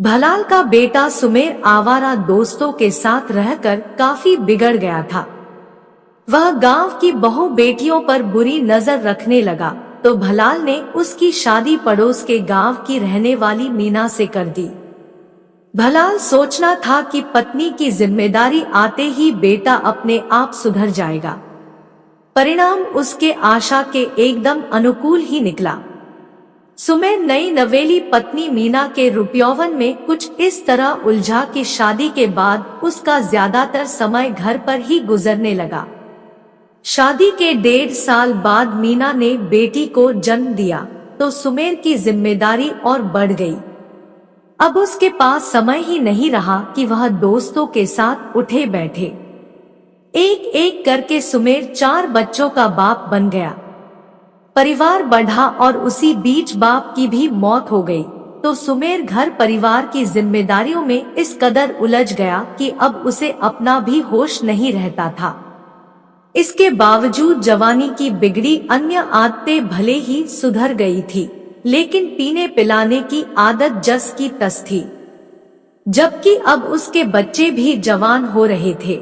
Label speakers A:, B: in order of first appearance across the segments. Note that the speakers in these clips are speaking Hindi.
A: भलाल का बेटा सुमेर आवारा दोस्तों के साथ रहकर काफी बिगड़ गया था। वह गांव की बहु बेटियों पर बुरी नजर रखने लगा, तो भलाल ने उसकी शादी पड़ोस के गांव की रहने वाली मीना से कर दी। भलाल सोचना था कि पत्नी की जिम्मेदारी आते ही बेटा अपने आप सुधर जाएगा। परिणाम उसके आशा के एकदम अनुकूल ही निकला। सुमेर नई नवेली पत्नी मीना के रूपयौवन में कुछ इस तरह उलझा कि शादी के बाद उसका ज्यादातर समय घर पर ही गुजरने लगा। शादी के 1.5 साल बाद मीना ने बेटी को जन्म दिया तो सुमेर की जिम्मेदारी और बढ़ गई। अब उसके पास समय ही नहीं रहा कि वह दोस्तों के साथ उठे बैठे। एक एक करके सुमेर 4 बच्चों का बाप बन गया। परिवार बढ़ा और उसी बीच बाप की भी मौत हो गई, तो सुमेर घर परिवार की जिम्मेदारियों में इस कदर उलझ गया कि अब उसे अपना भी होश नहीं रहता था। इसके बावजूद जवानी की बिगड़ी अन्य आदतें भले ही सुधर गई थी, लेकिन पीने पिलाने की आदत जस की तस थी। जबकि अब उसके बच्चे भी जवान हो रहे थे।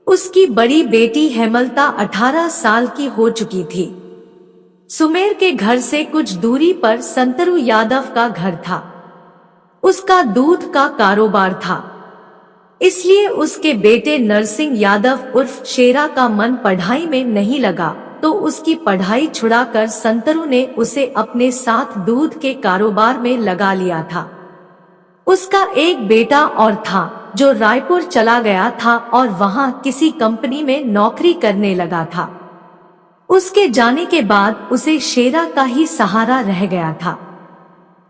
A: उसकी बड़ी बेटी हेमलता 18 साल की हो चुकी थी। सुमेर के घर से कुछ दूरी पर संतरू यादव का घर था। उसका दूध का कारोबार था, इसलिए उसके बेटे नरसिंह यादव उर्फ शेरा का मन पढ़ाई में नहीं लगा, तो उसकी पढ़ाई छुड़ाकर संतरू ने उसे अपने साथ दूध के कारोबार में लगा लिया था। उसका एक बेटा और था जो रायपुर चला गया था और वहां किसी कंपनी में नौकरी करने लगा था। उसके जाने के बाद उसे शेरा का ही सहारा रह गया था।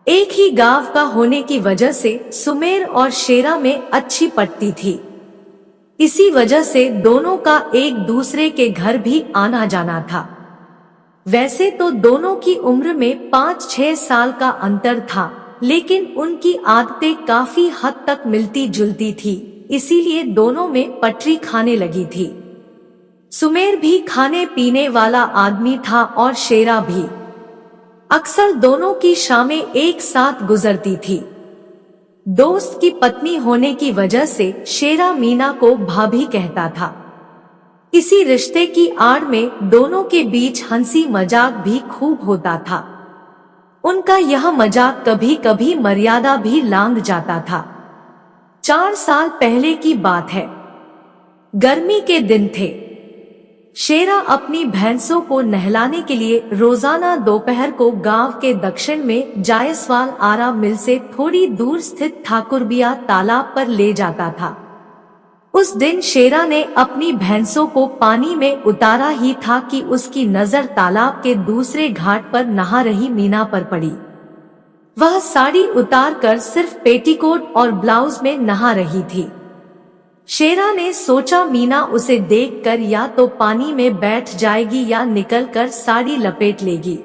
A: एक ही गांव का होने की वजह से सुमेर और शेरा में अच्छी पटती थी। इसी वजह से दोनों का एक दूसरे के घर भी आना जाना था। वैसे तो दोनों की उम्र में 5-6 साल का अंतर था, लेकिन उनकी आदतें काफी हद तक मिलती जुलती थी, इसीलिए दोनों में पटरी खाने लगी थी। सुमेर भी खाने पीने वाला आदमी था और शेरा भी। अक्सर दोनों की शामें एक साथ गुजरती थी। दोस्त की पत्नी होने की वजह से शेरा मीना को भाभी कहता था। इसी रिश्ते की आड़ में दोनों के बीच हंसी मजाक भी खूब होता था। उनका यह मजाक कभी कभी मर्यादा भी लांघ जाता था। 4 साल पहले की बात है। गर्मी के दिन थे। शेरा अपनी भैंसों को नहलाने के लिए रोजाना दोपहर को गांव के दक्षिण में जायसवाल आरा मिल से थोड़ी दूर स्थित ठाकुरबिया तालाब पर ले जाता था। उस दिन शेरा ने अपनी भैंसों को पानी में उतारा ही था कि उसकी नजर तालाब के दूसरे घाट पर नहा रही मीना पर पड़ी। वह साड़ी उतारकर सिर्फ पेटीकोट और ब्लाउज में नहा रही थी। शेरा ने सोचा मीना उसे देखकर या तो पानी में बैठ जाएगी या निकलकर साड़ी लपेट लेगी,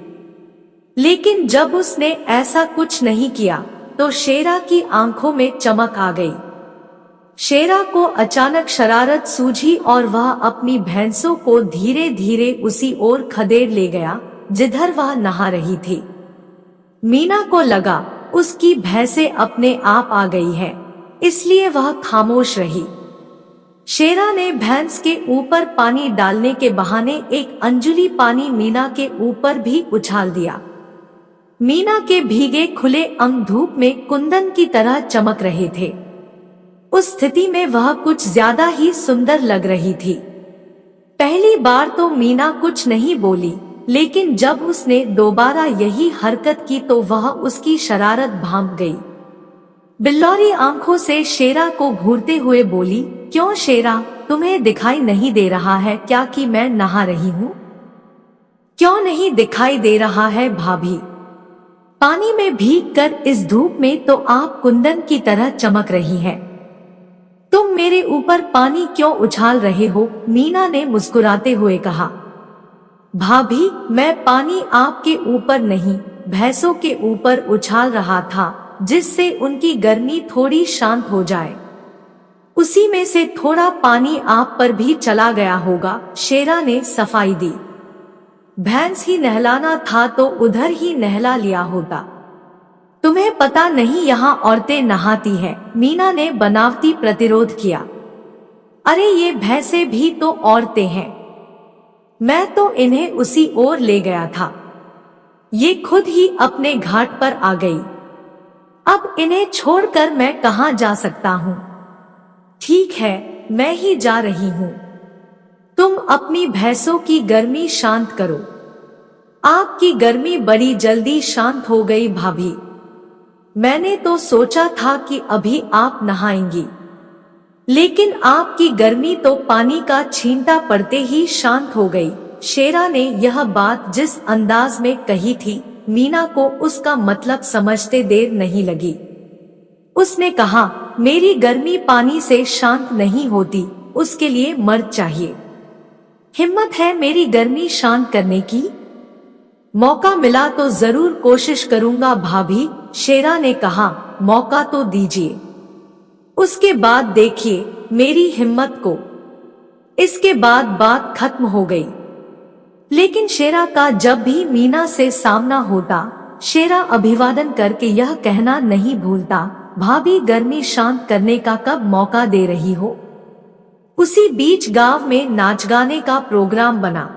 A: लेकिन जब उसने ऐसा कुछ नहीं किया तो शेरा की आंखों में चमक आ गई। शेरा को अचानक शरारत सूझी और वह अपनी भैंसों को धीरे धीरे उसी ओर खदेड़ ले गया जिधर वह नहा रही थी। मीना को लगा उसकी भैंसें अपने आप आ गई है, इसलिए वह खामोश रही। शेरा ने भैंस के ऊपर पानी डालने के बहाने एक अंजुली पानी मीना के ऊपर भी उछाल दिया। मीना के भीगे खुले अंग धूप में कुंदन की तरह चमक रहे थे। उस स्थिति में वह कुछ ज्यादा ही सुंदर लग रही थी। पहली बार तो मीना कुछ नहीं बोली, लेकिन जब उसने दोबारा यही हरकत की तो वह उसकी शरारत भांप गई। बिल्लौरी आंखों से शेरा को घूरते हुए बोली, क्यों शेरा, तुम्हें दिखाई नहीं दे रहा है क्या कि मैं नहा रही हूँ? क्यों नहीं दिखाई दे रहा है भाभी? पानी में भीगकर इस धूप में तो आप कुंदन की तरह चमक रही हैं। तुम मेरे ऊपर पानी क्यों उछाल रहे हो? मीना ने मुस्कुराते हुए कहा। भाभी, मैं पानी आपके ऊपर नहीं, भैंसों के ऊपर उछाल रहा था, जिससे उनकी गर्मी थोड़ी शांत हो जाए। उसी में से थोड़ा पानी आप पर भी चला गया होगा, शेरा ने सफाई दी। भैंस ही नहलाना था तो उधर ही नहला लिया होता। तुम्हें पता नहीं यहाँ औरतें नहाती है, मीना ने बनावटी प्रतिरोध किया। अरे ये भैंसे भी तो औरतें हैं, मैं तो इन्हें उसी ओर ले गया था, ये खुद ही अपने घाट पर आ गई, अब इन्हें छोड़कर मैं कहाँ जा सकता हूँ। ठीक है, मैं ही जा रही हूँ, तुम अपनी भैंसों की गर्मी शांत करो। आपकी गर्मी बड़ी जल्दी शांत हो गई भाभी, मैंने तो सोचा था कि अभी आप नहाएंगी, लेकिन आपकी गर्मी तो पानी का छींटा पड़ते ही शांत हो गई। शेरा ने यह बात जिस अंदाज में कही थी, मीना को उसका मतलब समझते देर नहीं लगी। उसने कहा, मेरी गर्मी पानी से शांत नहीं होती, उसके लिए मर्द चाहिए। हिम्मत है मेरी गर्मी शांत करने की? मौका मिला तो जरूर कोशिश करूंगा भाभी, शेरा ने कहा, मौका तो दीजिए, उसके बाद देखिए मेरी हिम्मत को। इसके बाद बात खत्म हो गई। लेकिन शेरा का जब भी मीना से सामना होता, शेरा अभिवादन करके यह कहना नहीं भूलता, भाभी गर्मी शांत करने का कब मौका दे रही हो। उसी बीच गांव में नाच गाने का प्रोग्राम बना।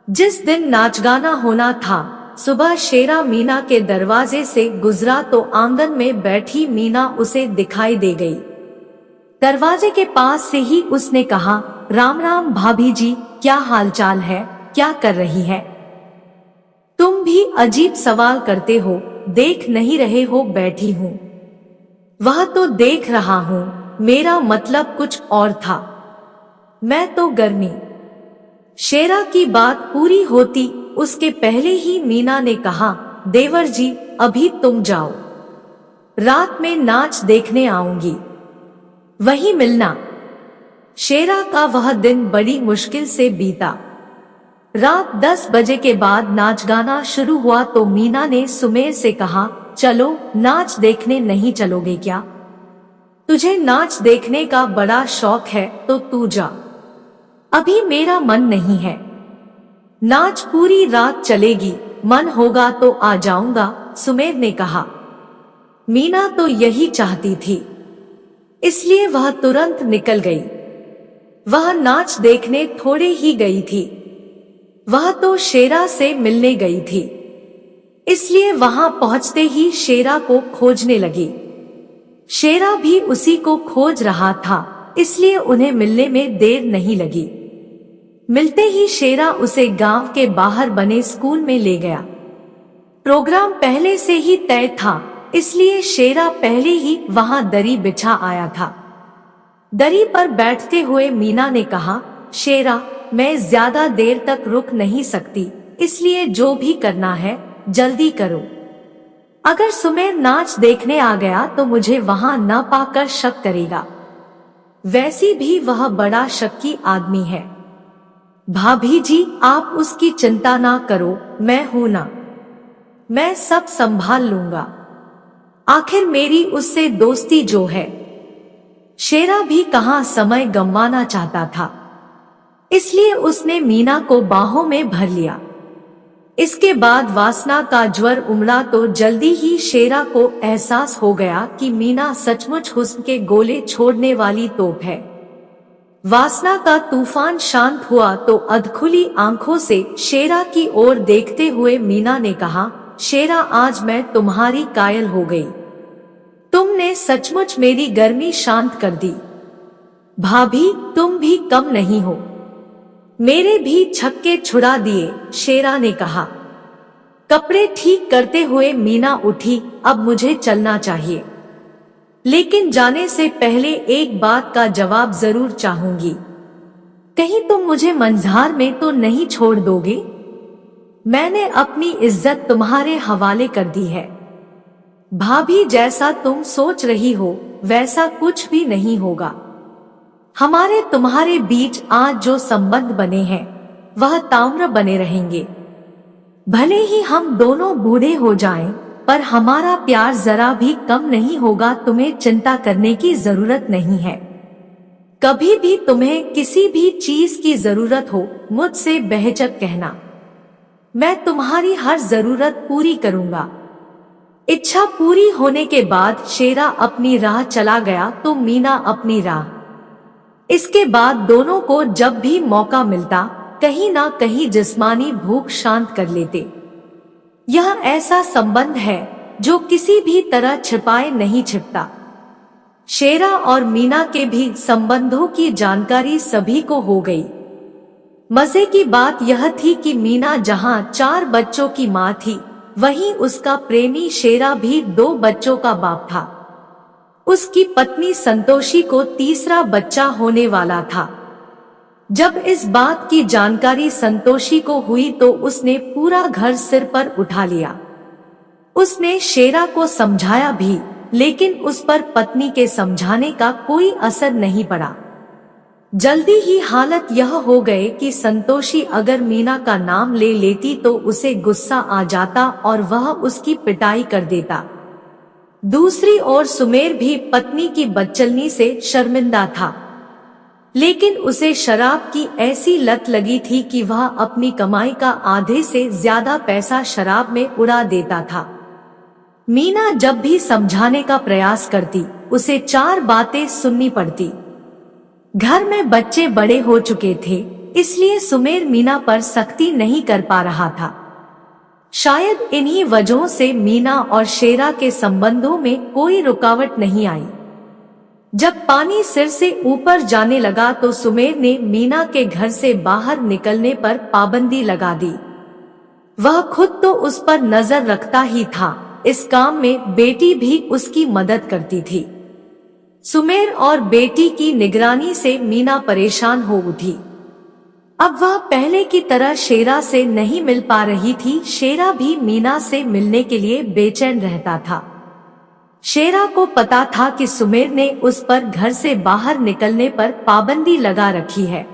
A: जिस दिन नाच गाना होना था, सुबह शेरा मीना के दरवाजे से गुजरा तो आंगन में बैठी मीना उसे दिखाई दे गई। दरवाजे के पास से ही उसने कहा, राम राम भाभी जी, क्या हालचाल है, क्या कर रही है? तुम भी अजीब सवाल करते हो, देख नहीं रहे हो बैठी हूँ। वह तो देख रहा हूँ, मेरा मतलब कुछ और था, मैं तो गर्मी। शेरा की बात पूरी होती उसके पहले ही मीना ने कहा, देवर जी अभी तुम जाओ, रात में नाच देखने आऊंगी, वहीं मिलना। शेरा का वह दिन बड़ी मुश्किल से बीता। रात 10 बजे के बाद नाच गाना शुरू हुआ तो मीना ने सुमेर से कहा, चलो नाच देखने नहीं चलोगे क्या? तुझे नाच देखने का बड़ा शौक है तो तू जा, अभी मेरा मन नहीं है। नाच पूरी रात चलेगी, मन होगा तो आ जाऊंगा, सुमेर ने कहा। मीना तो यही चाहती थी, इसलिए वह तुरंत निकल गई। वह नाच देखने थोड़े ही गई थी, वह तो शेरा से मिलने गई थी, इसलिए वहां पहुंचते ही शेरा को खोजने लगी। शेरा भी उसी को खोज रहा था, इसलिए उन्हें मिलने में देर नहीं लगी। मिलते ही शेरा उसे गांव के बाहर बने स्कूल में ले गया। प्रोग्राम पहले से ही तय था, इसलिए शेरा पहले ही वहां दरी बिछा आया था। दरी पर बैठते हुए मीना ने कहा, शेरा मैं ज्यादा देर तक रुक नहीं सकती, इसलिए जो भी करना है जल्दी करो। अगर सुमेर नाच देखने आ गया तो मुझे वहां न पाकर शक करेगा, वैसी भी वह बड़ा शक्की आदमी है। भाभी जी आप उसकी चिंता ना करो, मैं हूं ना, मैं सब संभाल लूंगा, आखिर मेरी उससे दोस्ती जो है। शेरा भी कहां समय गंवाना चाहता था, इसलिए उसने मीना को बाहों में भर लिया। इसके बाद वासना का ज्वर उमड़ा तो जल्दी ही शेरा को एहसास हो गया कि मीना सचमुच हुस्न के गोले छोड़ने वाली तोप है। वासना का तूफान शांत हुआ तो अधखुली आंखों से शेरा की ओर देखते हुए मीना ने कहा, शेरा आज मैं तुम्हारी कायल हो गई, तुमने सचमुच मेरी गर्मी शांत कर दी। भाभी तुम भी कम नहीं हो, मेरे भी छक्के छुड़ा दिए, शेरा ने कहा। कपड़े ठीक करते हुए मीना उठी, अब मुझे चलना चाहिए, लेकिन जाने से पहले एक बात का जवाब जरूर चाहूंगी, कहीं तुम मुझे मंझार में तो नहीं छोड़ दोगे? मैंने अपनी इज्जत तुम्हारे हवाले कर दी है। भाभी जैसा तुम सोच रही हो वैसा कुछ भी नहीं होगा। हमारे तुम्हारे बीच आज जो संबंध बने हैं वह ताम्र बने रहेंगे। भले ही हम दोनों बूढ़े हो जाएं, पर हमारा प्यार जरा भी कम नहीं होगा। तुम्हें चिंता करने की जरूरत नहीं है। कभी भी तुम्हें किसी भी चीज की जरूरत हो मुझसे बेहिचक कहना, मैं तुम्हारी हर जरूरत पूरी करूंगा। इच्छा पूरी होने के बाद शेरा अपनी राह चला गया तो मीना अपनी राह। इसके बाद दोनों को जब भी मौका मिलता कहीं ना कहीं जिस्मानी भूख शांत कर लेते। यह ऐसा संबंध है जो किसी भी तरह छिपाए नहीं छिपता। शेरा और मीना के भी संबंधों की जानकारी सभी को हो गई। मजे की बात यह थी कि मीना जहां 4 बच्चों की मां थी, वहीं उसका प्रेमी शेरा भी 2 बच्चों का बाप था। उसकी पत्नी संतोषी को तीसरा बच्चा होने वाला था। जब इस बात की जानकारी संतोषी को हुई तो उसने पूरा घर सिर पर उठा लिया। उसने शेरा को समझाया भी, लेकिन उस पर पत्नी के समझाने का कोई असर नहीं पड़ा। जल्दी ही हालत यह हो गए कि संतोषी अगर मीना का नाम ले लेती तो उसे गुस्सा आ जाता और वह उसकी पिटाई कर देता। दूसरी ओर सुमेर भी पत्नी की बदचलनी से शर्मिंदा था, लेकिन उसे शराब की ऐसी लत लगी थी कि वह अपनी कमाई का आधे से ज्यादा पैसा शराब में उड़ा देता था। मीना जब भी समझाने का प्रयास करती, उसे 4 बातें सुननी पड़ती। घर में बच्चे बड़े हो चुके थे, इसलिए सुमेर मीना पर सख्ती नहीं कर पा रहा था। शायद इन्हीं वजहों से मीना और शेरा के संबंधों में कोई रुकावट नहीं आई। जब पानी सिर से ऊपर जाने लगा तो सुमेर ने मीना के घर से बाहर निकलने पर पाबंदी लगा दी। वह खुद तो उस पर नजर रखता ही था, इस काम में बेटी भी उसकी मदद करती थी। सुमेर और बेटी की निगरानी से मीना परेशान हो उठी। अब वह पहले की तरह शेरा से नहीं मिल पा रही थी। शेरा भी मीना से मिलने के लिए बेचैन रहता था। शेरा को पता था कि सुमेर ने उस पर घर से बाहर निकलने पर पाबंदी लगा रखी है।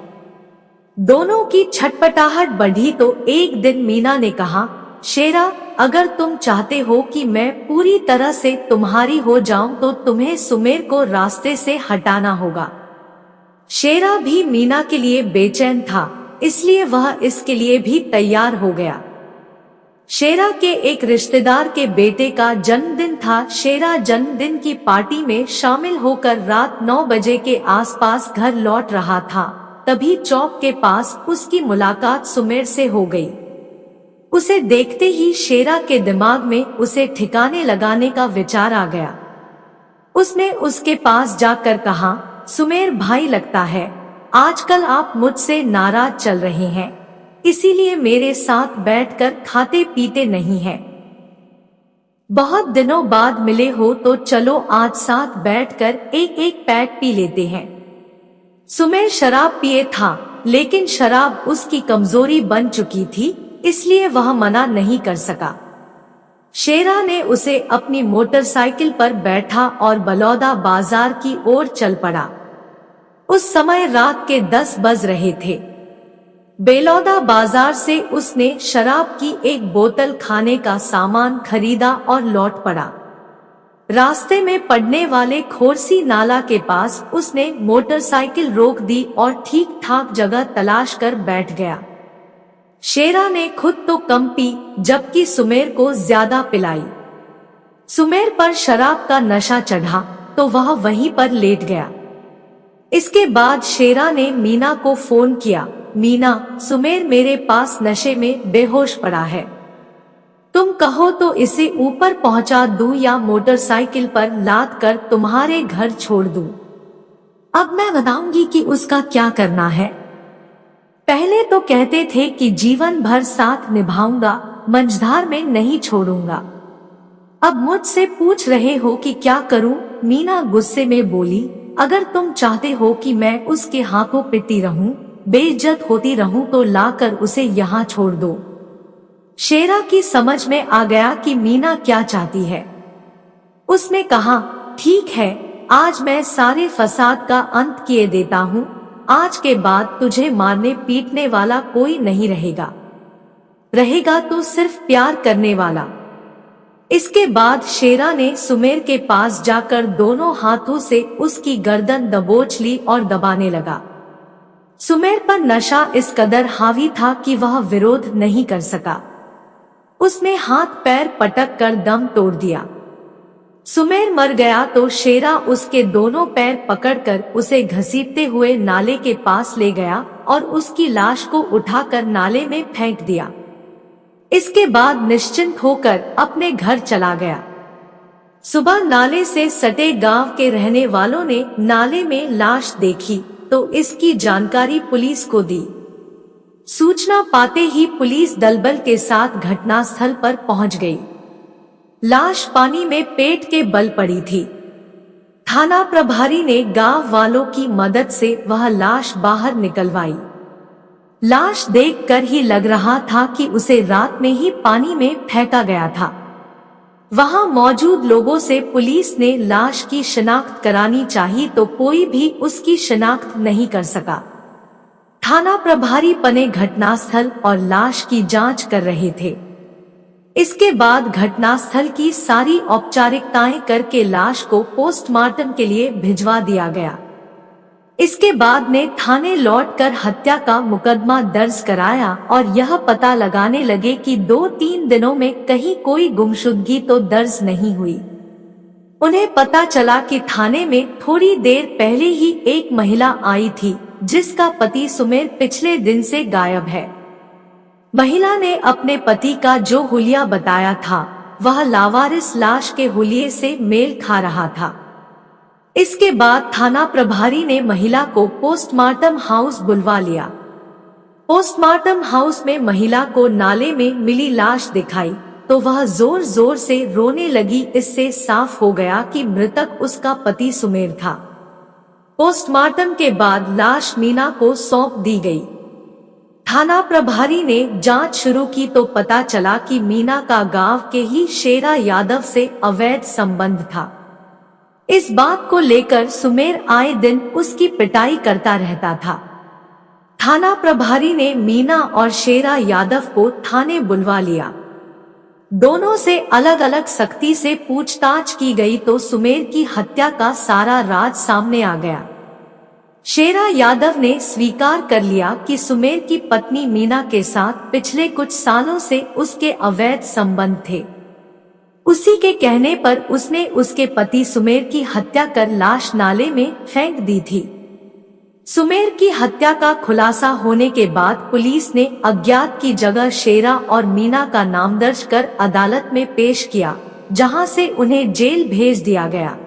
A: दोनों की छटपटाहट बढ़ी तो एक दिन मीना ने कहा, शेरा, अगर तुम चाहते हो कि मैं पूरी तरह से तुम्हारी हो जाऊं तो तुम्हें सुमेर को रास्ते से हटाना होगा। शेरा भी मीना के लिए बेचैन था, इसलिए वह इसके लिए भी तैयार हो गया। शेरा के एक रिश्तेदार के बेटे का जन्मदिन था। शेरा जन्मदिन की पार्टी में शामिल होकर रात 9 बजे के आसपास घर लौट रहा था, तभी चौक के पास उसकी मुलाकात सुमेर से हो गई। उसे देखते ही शेरा के दिमाग में उसे ठिकाने लगाने का विचार आ गया। उसने उसके पास जाकर कहा, सुमेर भाई, लगता है आजकल आप मुझसे नाराज चल रहे हैं, इसीलिए मेरे साथ बैठकर खाते पीते नहीं हैं। बहुत दिनों बाद मिले हो तो चलो आज साथ बैठकर एक पैक पी लेते हैं। सुमेर शराब पिए था, लेकिन शराब उसकी कमजोरी बन चुकी थी, इसलिए वह मना नहीं कर सका। शेरा ने उसे अपनी मोटरसाइकिल पर बैठा और बलौदा बाजार की ओर चल पड़ा। उस समय रात के 10 बज रहे थे। बेलौदा बाजार से उसने शराब की एक बोतल, खाने का सामान खरीदा और लौट पड़ा। रास्ते में पड़ने वाले खोरसी नाला के पास उसने मोटरसाइकिल रोक दी और ठीक ठाक जगह तलाश कर बैठ गया। शेरा ने खुद तो कम पी, जबकि सुमेर को ज्यादा पिलाई। सुमेर पर शराब का नशा चढ़ा तो वह वहीं पर लेट गया। इसके बाद शेरा ने मीना को फोन किया, मीना, सुमेर मेरे पास नशे में बेहोश पड़ा है, तुम कहो तो इसे ऊपर पहुंचा दूं या मोटरसाइकिल पर लाद कर तुम्हारे घर छोड़ दूं? अब मैं बताऊंगी कि उसका क्या करना है। पहले तो कहते थे कि जीवन भर साथ निभाऊंगा, मंझधार में नहीं छोड़ूंगा। अब मुझसे पूछ रहे हो कि क्या करूं? मीना गुस्से में बोली, अगर तुम चाहते हो कि मैं उसके हाथों पिटती रहूं, बेइज्जत होती रहूं तो लाकर उसे यहाँ छोड़ दो। शेरा की समझ में आ गया कि मीना क्या चाहती है। उसने कहा, ठीक है, आज मैं सारे फसाद का अंत किए देता हूँ। आज के बाद तुझे मारने पीटने वाला कोई नहीं रहेगा, रहेगा तो सिर्फ प्यार करने वाला। इसके बाद शेरा ने सुमेर के पास जाकर दोनों हाथों से उसकी गर्दन दबोच ली और दबाने लगा। सुमेर पर नशा इस कदर हावी था कि वह विरोध नहीं कर सका। उसने हाथ पैर पटक कर दम तोड़ दिया। सुमेर मर गया तो शेरा उसके दोनों पैर पकड़कर उसे घसीटते हुए नाले के पास ले गया और उसकी लाश को उठाकर नाले में फेंक दिया। इसके बाद निश्चिंत होकर अपने घर चला गया। सुबह नाले से सटे गांव के रहने वालों ने नाले में लाश देखी तो इसकी जानकारी पुलिस को दी। सूचना पाते ही पुलिस दलबल के साथ घटनास्थल पर पहुंच गई। लाश पानी में पेट के बल पड़ी थी। थाना प्रभारी ने गांव वालों की मदद से वह लाश बाहर निकलवाई। लाश देखकर ही लग रहा था कि उसे रात में ही पानी में फेंका गया था। वहां मौजूद लोगों से पुलिस ने लाश की शिनाख्त करानी चाहिए तो कोई भी उसकी शिनाख्त नहीं कर सका। थाना प्रभारी पने घटनास्थल और लाश की जांच कर रहे थे। इसके बाद घटनास्थल की सारी औपचारिकताएं करके लाश को पोस्टमार्टम के लिए भिजवा दिया गया। इसके बाद ने थाने लौटकर हत्या का मुकदमा दर्ज कराया और यह पता लगाने लगे कि 2-3 दिनों में कहीं कोई गुमशुदगी तो दर्ज नहीं हुई। उन्हें पता चला कि थाने में थोड़ी देर पहले ही एक महिला आई थी जिसका पति सुमेर पिछले दिन से गायब है। महिला ने अपने पति का जो हुलिया बताया था वह लावारिस लाश के हुलिये से मेल खा रहा था। इसके बाद थाना प्रभारी ने महिला को पोस्टमार्टम हाउस बुलवा लिया। पोस्टमार्टम हाउस में महिला को नाले में मिली लाश दिखाई तो वह जोर जोर से रोने लगी। इससे साफ हो गया कि मृतक उसका पति सुमेर था। पोस्टमार्टम के बाद लाश मीना को सौंप दी गई। थाना प्रभारी ने जांच शुरू की तो पता चला कि मीना का गांव के ही शेरा यादव से अवैध संबंध था। इस बात को लेकर सुमेर आए दिन उसकी पिटाई करता रहता था। थाना प्रभारी ने मीना और शेरा यादव को थाने बुलवा लिया। दोनों से अलग अलग सख्ती से पूछताछ की गई तो सुमेर की हत्या का सारा राज सामने आ गया। शेरा यादव ने स्वीकार कर लिया कि सुमेर की पत्नी मीना के साथ पिछले कुछ सालों से उसके अवैध संबंध थे। उसी के कहने पर उसने उसके पति सुमेर की हत्या कर लाश नाले में फेंक दी थी। सुमेर की हत्या का खुलासा होने के बाद पुलिस ने अज्ञात की जगह शेरा और मीना का नाम दर्ज कर अदालत में पेश किया, जहां से उन्हें जेल भेज दिया गया।